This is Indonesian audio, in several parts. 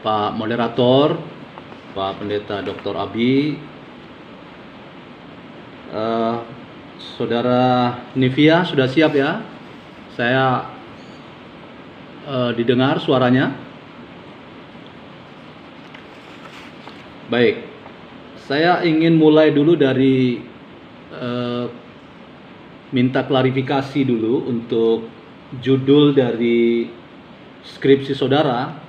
Pak Moderator, Pak Pendeta Dr. Abi, Saudara Nivia sudah siap ya? Saya didengar suaranya? Baik, saya ingin mulai dulu dari minta klarifikasi dulu untuk judul dari skripsi saudara.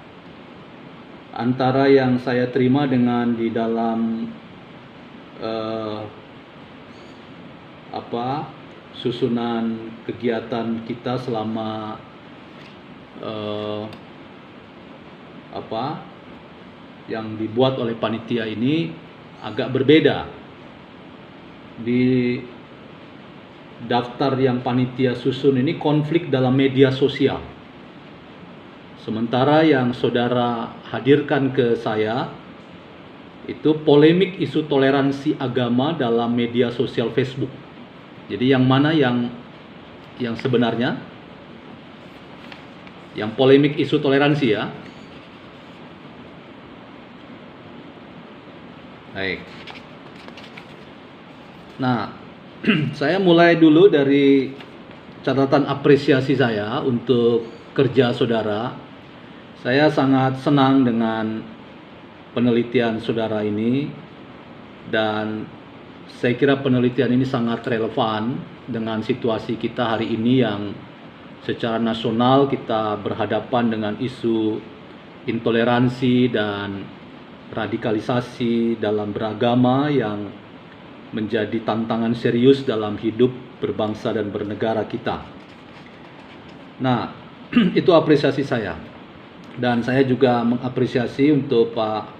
Antara yang saya terima dengan di dalam susunan kegiatan kita selama yang dibuat oleh panitia ini agak berbeda. Di daftar yang panitia susun ini konflik dalam media sosial. Sementara yang saudara hadirkan ke saya itu polemik isu toleransi agama dalam media sosial Facebook. Jadi yang mana yang sebenarnya? Yang polemik isu toleransi ya. Baik. Nah, saya mulai dulu dari catatan apresiasi saya untuk kerja saudara. Saya sangat senang dengan penelitian saudara ini, dan saya kira penelitian ini sangat relevan dengan situasi kita hari ini yang secara nasional kita berhadapan dengan isu intoleransi dan radikalisasi dalam beragama yang menjadi tantangan serius dalam hidup berbangsa dan bernegara kita. Nah, itu apresiasi saya. Dan saya juga mengapresiasi untuk Pak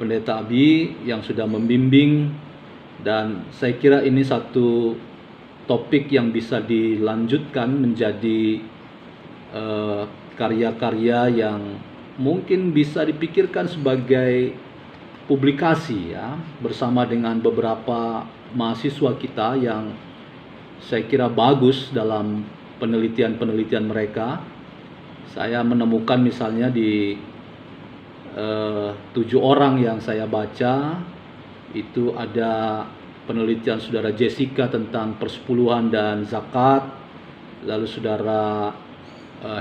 Pendeta Abi yang sudah membimbing, dan saya kira ini satu topik yang bisa dilanjutkan menjadi karya-karya yang mungkin bisa dipikirkan sebagai publikasi ya, bersama dengan beberapa mahasiswa kita yang saya kira bagus dalam penelitian-penelitian mereka. Saya menemukan misalnya di 7 orang yang saya baca itu ada penelitian saudara Jessica tentang persepuluhan dan zakat, lalu saudara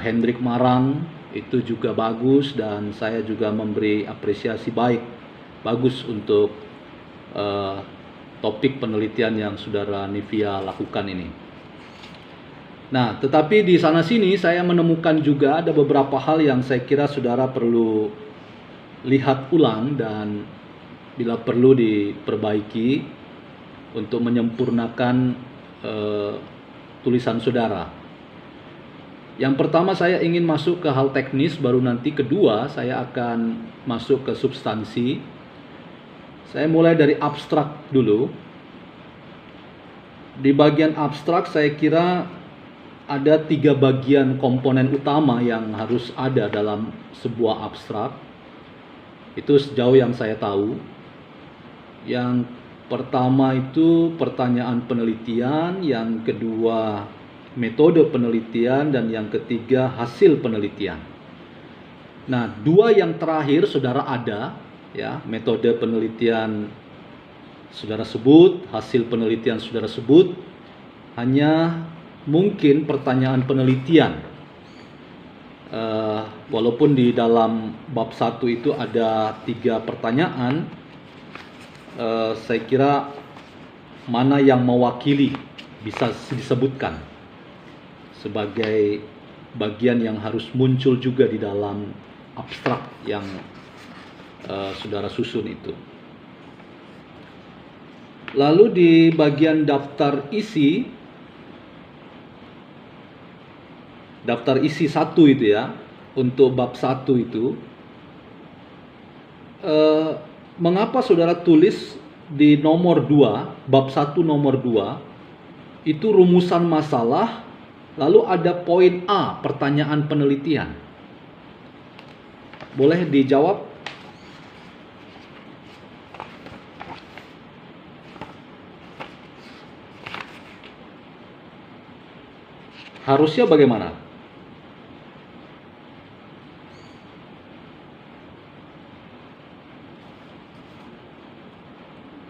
Hendrik Marang itu juga bagus, dan saya juga memberi apresiasi bagus untuk topik penelitian yang saudara Nivia lakukan ini. Nah, tetapi di sana sini saya menemukan juga ada beberapa hal yang saya kira saudara perlu lihat ulang dan bila perlu diperbaiki untuk menyempurnakan tulisan saudara. Yang pertama saya ingin masuk ke hal teknis, baru nanti kedua saya akan masuk ke substansi. Saya mulai dari abstrak dulu. Di bagian abstrak saya kira ada 3 bagian komponen utama yang harus ada dalam sebuah abstrak. Itu sejauh yang saya tahu. Yang pertama itu pertanyaan penelitian, yang kedua metode penelitian, dan yang ketiga hasil penelitian. Nah, 2 yang terakhir saudara ada ya, metode penelitian saudara sebut, hasil penelitian saudara sebut, hanya mungkin pertanyaan penelitian. Walaupun di dalam bab 1 itu ada 3 pertanyaan, saya kira mana yang mewakili bisa disebutkan sebagai bagian yang harus muncul juga di dalam abstrak yang saudara susun itu. Lalu di bagian daftar isi 1 itu ya, untuk bab 1 itu, mengapa saudara tulis di nomor 2, bab 1 nomor 2, itu rumusan masalah, lalu ada poin A, pertanyaan penelitian. Boleh dijawab? Harusnya bagaimana?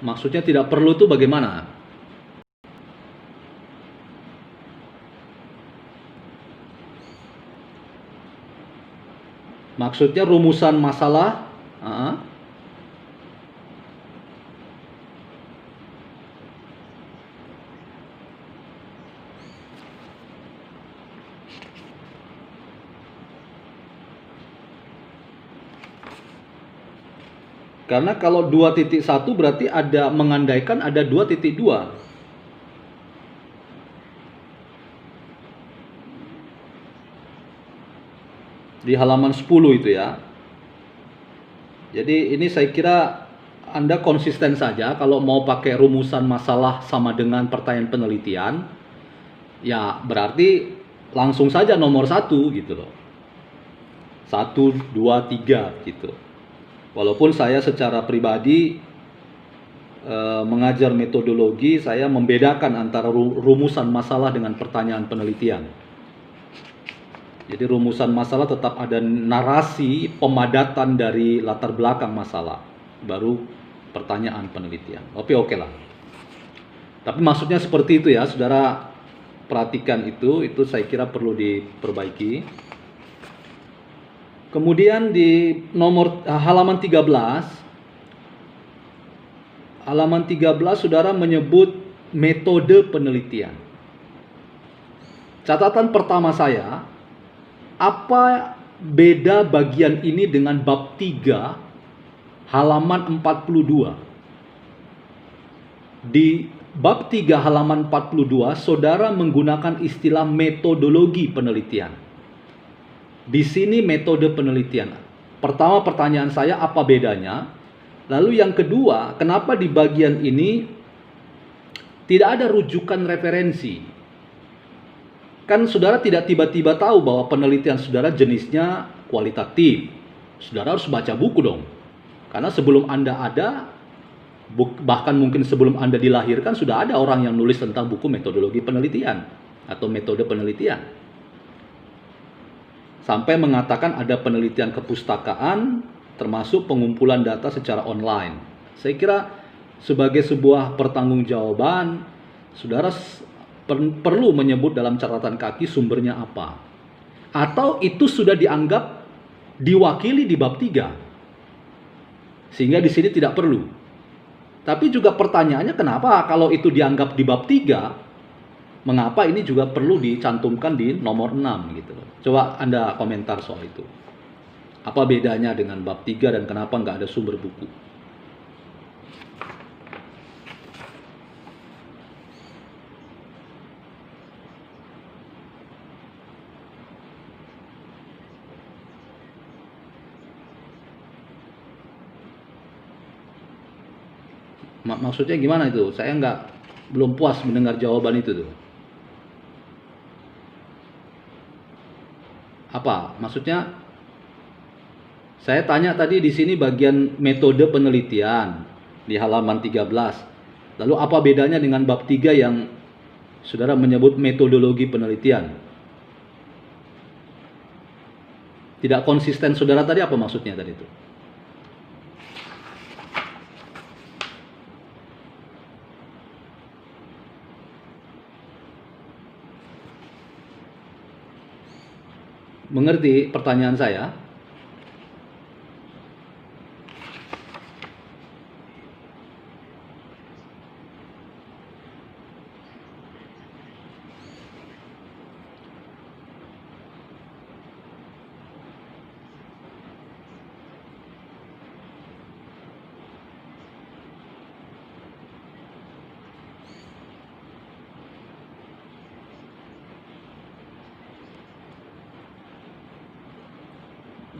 Maksudnya tidak perlu itu bagaimana? Maksudnya rumusan masalah? Karena kalau 2.1 berarti ada mengandaikan ada 2.2. Di halaman 10 itu ya. Jadi ini saya kira Anda konsisten saja kalau mau pakai rumusan masalah sama dengan pertanyaan penelitian, ya berarti langsung saja nomor 1 gitu loh. 1, 2, 3 gitu. Walaupun saya secara pribadi mengajar metodologi, saya membedakan antara rumusan masalah dengan pertanyaan penelitian. Jadi rumusan masalah tetap ada narasi pemadatan dari latar belakang masalah, baru pertanyaan penelitian. Oke lah. Tapi maksudnya seperti itu ya, saudara perhatikan itu saya kira perlu diperbaiki. Kemudian di halaman 13 saudara menyebut metode penelitian. Catatan pertama saya, apa beda bagian ini dengan bab 3 halaman 42? Di bab 3 halaman 42 saudara menggunakan istilah metodologi penelitian. Di sini metode penelitian. Pertama pertanyaan saya, apa bedanya? Lalu yang kedua, kenapa di bagian ini tidak ada rujukan referensi? Kan saudara tidak tiba-tiba tahu bahwa penelitian saudara jenisnya kualitatif. Saudara harus baca buku dong. Karena sebelum Anda ada, bahkan mungkin sebelum Anda dilahirkan, sudah ada orang yang nulis tentang buku metodologi penelitian atau metode penelitian. Sampai mengatakan ada penelitian kepustakaan, termasuk pengumpulan data secara online. Saya kira sebagai sebuah pertanggungjawaban, saudara perlu menyebut dalam catatan kaki sumbernya apa. Atau itu sudah dianggap diwakili di bab 3. Sehingga di sini tidak perlu. Tapi juga pertanyaannya, kenapa kalau itu dianggap di bab 3, mengapa ini juga perlu dicantumkan di nomor 6 gitu. Coba Anda komentar soal itu. Apa bedanya dengan bab 3 dan kenapa nggak ada sumber buku? Maksudnya gimana itu? Saya belum puas mendengar jawaban itu tuh. Apa? Maksudnya saya tanya tadi di sini bagian metode penelitian di halaman 13. Lalu apa bedanya dengan bab 3 yang saudara menyebut metodologi penelitian? Tidak konsisten saudara tadi, apa maksudnya tadi itu? Mengerti pertanyaan saya?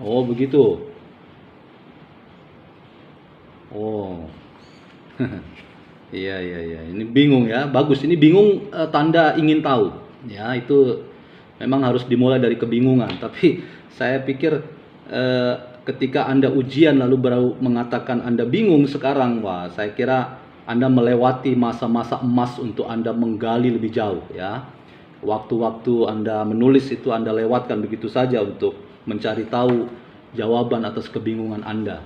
Oh, begitu. Oh. Iya. Ini bingung ya. Bagus. Ini bingung, tanda ingin tahu. Ya, itu memang harus dimulai dari kebingungan. Tapi saya pikir ketika Anda ujian lalu baru mengatakan Anda bingung sekarang, wah, saya kira Anda melewati masa-masa emas untuk Anda menggali lebih jauh ya. Waktu-waktu Anda menulis itu Anda lewatkan begitu saja untuk mencari tahu jawaban atas kebingungan Anda.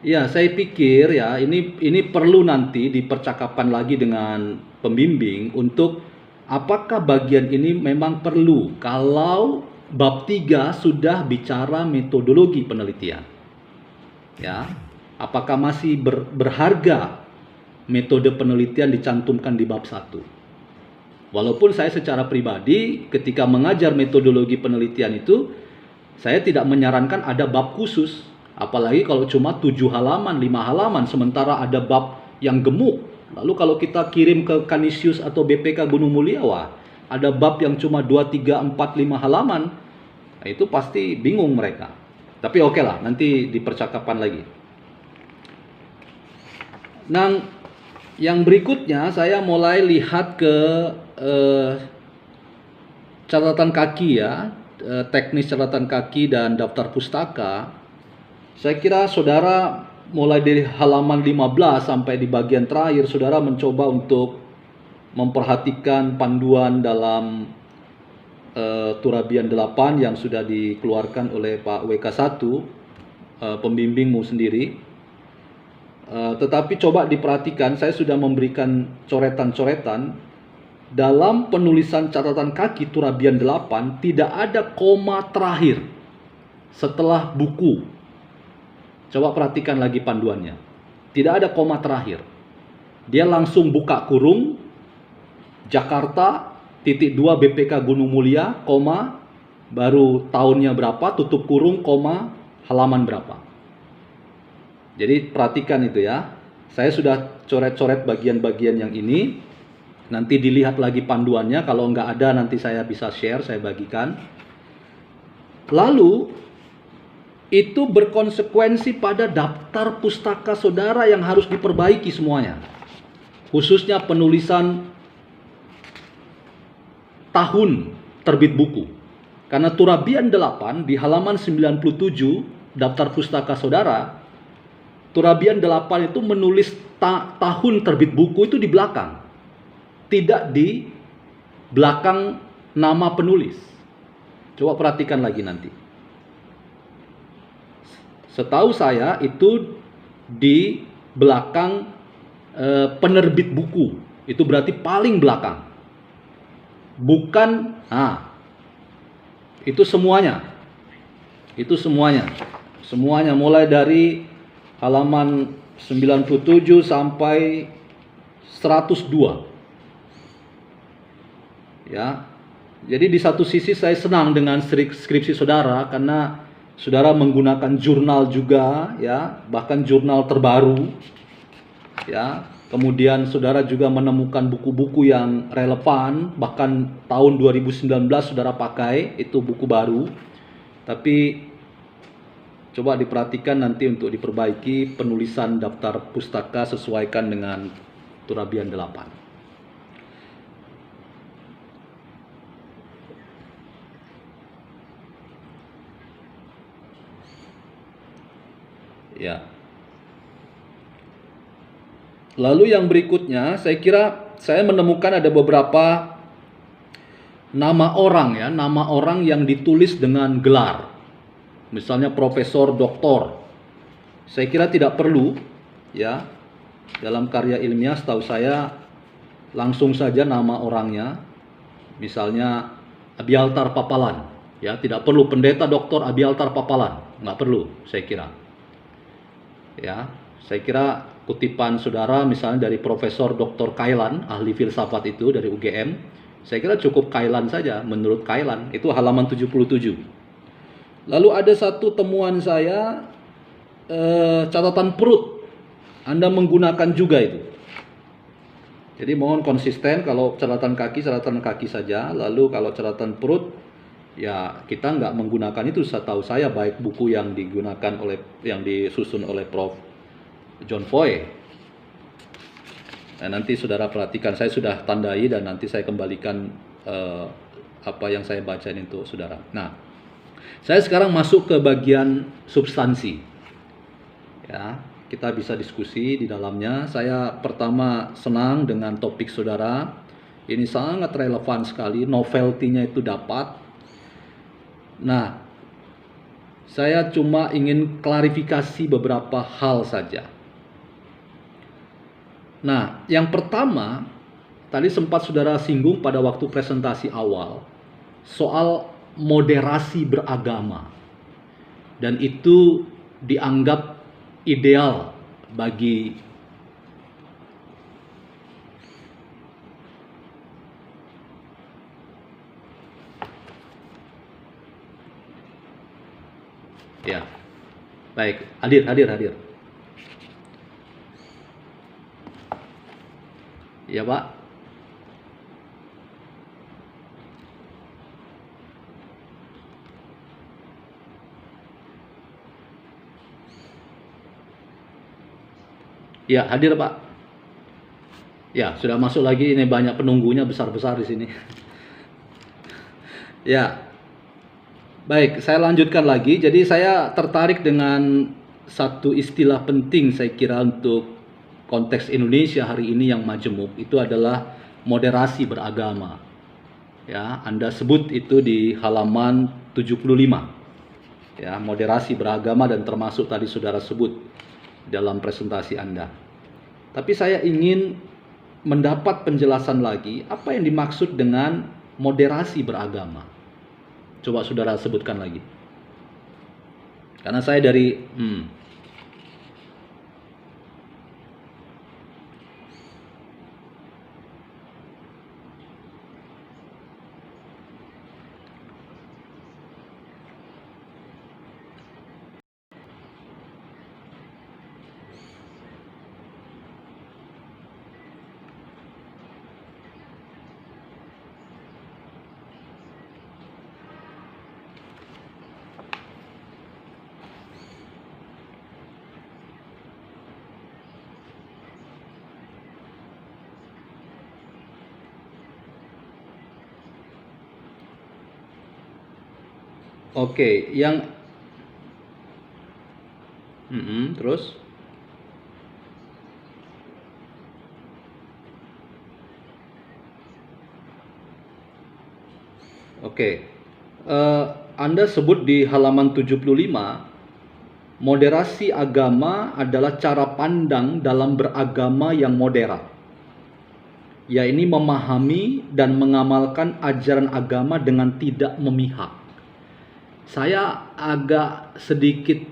Ya, saya pikir ya ini perlu nanti dipercakapkan lagi dengan pembimbing untuk apakah bagian ini memang perlu kalau bab 3 sudah bicara metodologi penelitian. Ya. Apakah masih berharga metode penelitian dicantumkan di bab 1? Walaupun saya secara pribadi ketika mengajar metodologi penelitian itu saya tidak menyarankan ada bab khusus. Apalagi kalau cuma 7 halaman, 5 halaman, sementara ada bab yang gemuk. Lalu kalau kita kirim ke Kanisius atau BPK Gunung Mulia, wah, ada bab yang cuma 2, 3, 4, 5 halaman. Nah, itu pasti bingung mereka. Tapi oke lah, nanti dipercakapkan lagi. Nah, yang berikutnya saya mulai lihat ke catatan kaki ya, teknis catatan kaki dan daftar pustaka. Saya kira saudara mulai dari halaman 15 sampai di bagian terakhir saudara mencoba untuk memperhatikan panduan dalam Turabian 8 yang sudah dikeluarkan oleh Pak WK1, pembimbingmu sendiri. Tetapi coba diperhatikan, saya sudah memberikan coretan-coretan. Dalam penulisan catatan kaki Turabian 8 tidak ada koma terakhir setelah buku. Coba perhatikan lagi panduannya. Tidak ada koma terakhir. Dia langsung buka kurung Jakarta .2 BPK Gunung Mulia, koma, baru tahunnya berapa, tutup kurung, koma, halaman berapa. Jadi perhatikan itu ya. Saya sudah coret-coret bagian-bagian yang ini. Nanti dilihat lagi panduannya. Kalau nggak ada nanti saya bisa share, saya bagikan. Lalu itu berkonsekuensi pada daftar pustaka saudara yang harus diperbaiki semuanya. Khususnya penulisan tahun terbit buku. Karena Turabian 8 di halaman 97 daftar pustaka saudara, Turabian 8 itu menulis tahun terbit buku itu di belakang. Tidak di belakang nama penulis. Coba perhatikan lagi nanti. Setahu saya itu di belakang penerbit buku. Itu berarti paling belakang. Bukan, itu semuanya. Itu semuanya. Semuanya mulai dari halaman 97 sampai 102. Ya, jadi di satu sisi saya senang dengan skripsi saudara karena saudara menggunakan jurnal juga, ya, bahkan jurnal terbaru, ya. Kemudian saudara juga menemukan buku-buku yang relevan, bahkan tahun 2019 saudara pakai itu buku baru. Tapi coba diperhatikan nanti untuk diperbaiki penulisan daftar pustaka sesuaikan dengan Turabian 8. Ya. Lalu yang berikutnya, saya kira saya menemukan ada beberapa nama orang ya, nama orang yang ditulis dengan gelar. Misalnya profesor, doktor. Saya kira tidak perlu ya. Dalam karya ilmiah setahu saya langsung saja nama orangnya. Misalnya Abialtar Papalan, ya, tidak perlu pendeta doktor Abialtar Papalan, nggak perlu saya kira. Ya, saya kira kutipan saudara misalnya dari Profesor Dr. Kailan, ahli filsafat itu dari UGM, saya kira cukup Kailan saja, menurut Kailan, itu halaman 77. Lalu ada satu temuan saya, catatan perut, Anda menggunakan juga itu. Jadi mohon konsisten, kalau catatan kaki saja, lalu kalau catatan perut, ya kita nggak menggunakan itu. Setahu saya baik buku yang digunakan oleh yang disusun oleh Prof. John Foy. Nah, nanti saudara perhatikan, saya sudah tandai dan nanti saya kembalikan apa yang saya bacain itu saudara. Nah, saya sekarang masuk ke bagian substansi. Ya, kita bisa diskusi di dalamnya. Saya pertama senang dengan topik saudara. Ini sangat relevan sekali, novelty-nya itu dapat. Nah, Saya cuma ingin klarifikasi beberapa hal saja. Nah, yang pertama, tadi sempat saudara singgung pada waktu presentasi awal soal moderasi beragama, dan itu dianggap ideal bagi ya. Baik, hadir. Ya, Pak. Ya, hadir, Pak. Ya, sudah masuk lagi, ini banyak penunggunya besar-besar di sini. Ya. Baik, saya lanjutkan lagi. Jadi saya tertarik dengan satu istilah penting saya kira untuk konteks Indonesia hari ini yang majemuk, itu adalah moderasi beragama. Ya, Anda sebut itu di halaman 75. Ya, moderasi beragama, dan termasuk tadi saudara sebut dalam presentasi Anda. Tapi saya ingin mendapat penjelasan lagi apa yang dimaksud dengan moderasi beragama. Coba saudara sebutkan lagi. Karena saya dari Oke, yang terus oke. Anda sebut di halaman 75, moderasi agama adalah cara pandang dalam beragama yang moderat, yaitu memahami dan mengamalkan ajaran agama dengan tidak memihak. Saya agak sedikit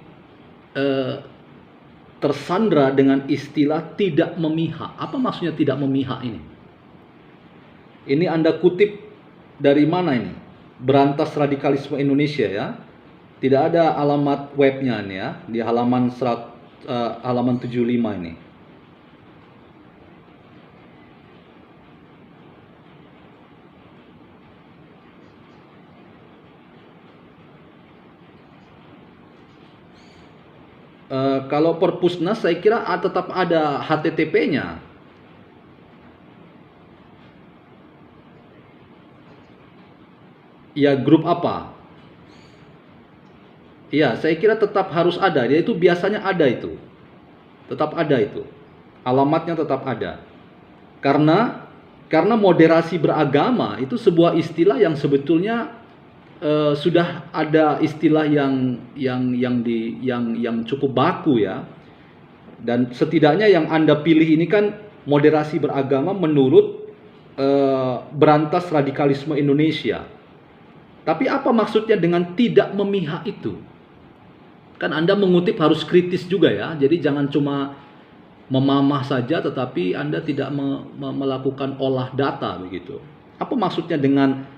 tersandra dengan istilah tidak memihak. Apa maksudnya tidak memihak ini? Ini Anda kutip dari mana ini? Berantas Radikalisme Indonesia, ya. Tidak ada alamat webnya ini, ya, di halaman 75 ini. Kalau Perpusnas saya kira tetap ada HTTP-nya. Ya, grup apa? Ya, saya kira tetap harus ada. Dia itu biasanya ada itu. Tetap ada itu. Alamatnya tetap ada. Karena moderasi beragama itu sebuah istilah yang sebetulnya sudah ada istilah yang cukup baku, ya. Dan setidaknya yang Anda pilih ini kan moderasi beragama menurut Berantas Radikalisme Indonesia. Tapi apa maksudnya dengan tidak memihak itu? Kan Anda mengutip harus kritis juga, ya. Jadi jangan cuma memamah saja tetapi Anda tidak melakukan olah data begitu. Apa maksudnya dengan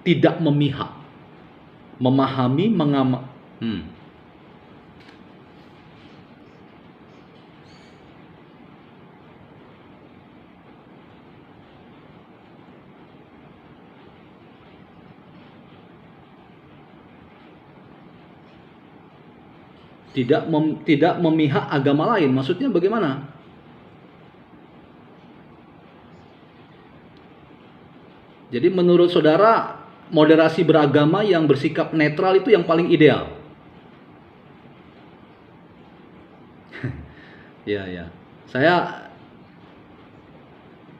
tidak memihak? Memahami, tidak memihak agama lain. Maksudnya bagaimana? Jadi menurut saudara, moderasi beragama yang bersikap netral itu yang paling ideal. Ya. Saya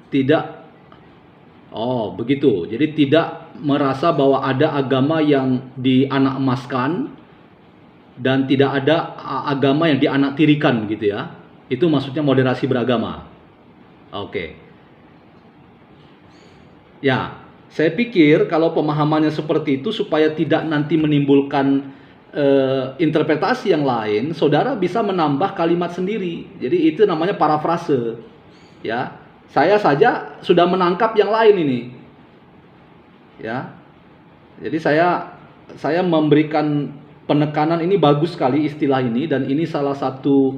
tidak. Oh, begitu. Jadi tidak merasa bahwa ada agama yang dianak emaskan dan tidak ada agama yang dianaktirikan gitu ya. Itu maksudnya moderasi beragama. Oke. Ya, saya pikir kalau pemahamannya seperti itu supaya tidak nanti menimbulkan interpretasi yang lain, saudara bisa menambah kalimat sendiri. Jadi itu namanya parafrase. Ya, saya saja sudah menangkap yang lain ini. Ya, jadi saya memberikan penekanan ini bagus sekali istilah ini, dan ini salah satu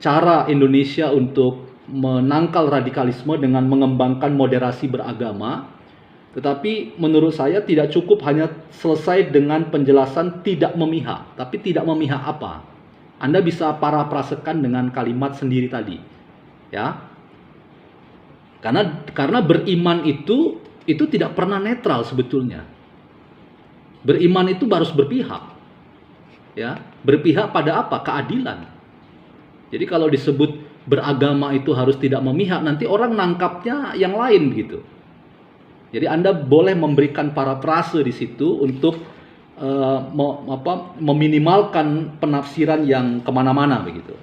cara Indonesia untuk menangkal radikalisme dengan mengembangkan moderasi beragama. Tetapi menurut saya tidak cukup hanya selesai dengan penjelasan tidak memihak. Tapi tidak memihak apa? Anda bisa parafrasekan dengan kalimat sendiri tadi. Ya. Karena beriman itu tidak pernah netral sebetulnya. Beriman itu harus berpihak. Ya, berpihak pada apa? Keadilan. Jadi kalau disebut beragama itu harus tidak memihak, nanti orang nangkapnya yang lain gitu. Jadi Anda boleh memberikan parafrase di situ untuk meminimalkan penafsiran yang kemana-mana begitu.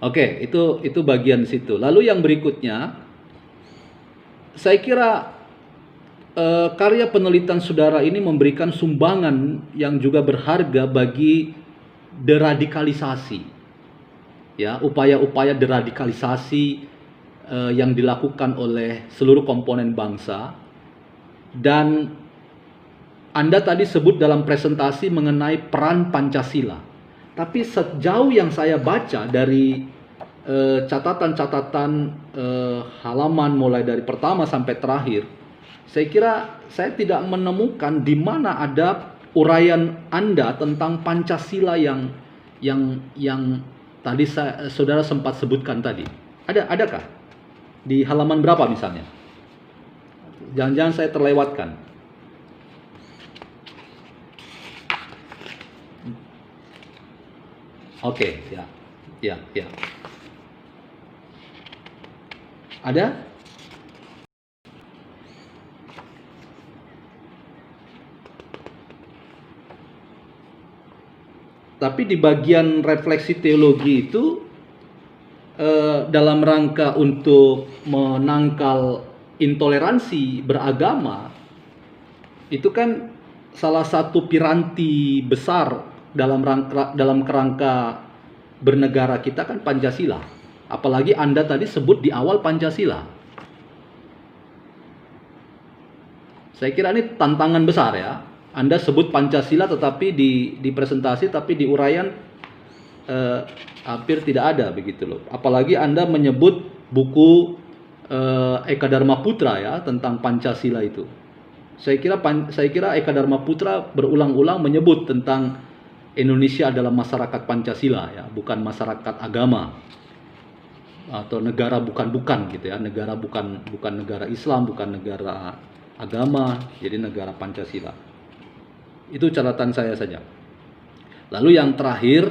Oke, itu bagian situ. Lalu yang berikutnya, saya kira karya penelitian saudara ini memberikan sumbangan yang juga berharga bagi deradikalisasi. Ya, upaya-upaya deradikalisasi yang dilakukan oleh seluruh komponen bangsa. Dan Anda tadi sebut dalam presentasi mengenai peran Pancasila. Tapi sejauh yang saya baca dari catatan-catatan halaman mulai dari pertama sampai terakhir, saya kira saya tidak menemukan di mana ada uraian Anda tentang Pancasila yang tadi saudara sempat sebutkan tadi. Adakah? Di halaman berapa misalnya? Jangan-jangan saya terlewatkan. Oke, ya. Ada? Tapi di bagian refleksi teologi itu dalam rangka untuk menangkal intoleransi beragama, itu kan salah satu piranti besar dalam kerangka bernegara kita kan Pancasila. Apalagi Anda tadi sebut di awal Pancasila. Saya kira ini tantangan besar ya. Anda sebut Pancasila tetapi di presentasi, tapi di uraian hampir tidak ada begitu loh. Apalagi Anda menyebut buku Eka Dharma Putra ya tentang Pancasila itu. Saya kira Eka Dharma Putra berulang-ulang menyebut tentang Indonesia adalah masyarakat Pancasila ya, bukan masyarakat agama atau negara bukan gitu ya. Negara bukan negara Islam, bukan negara agama, jadi negara Pancasila. Itu catatan saya saja. Lalu yang terakhir,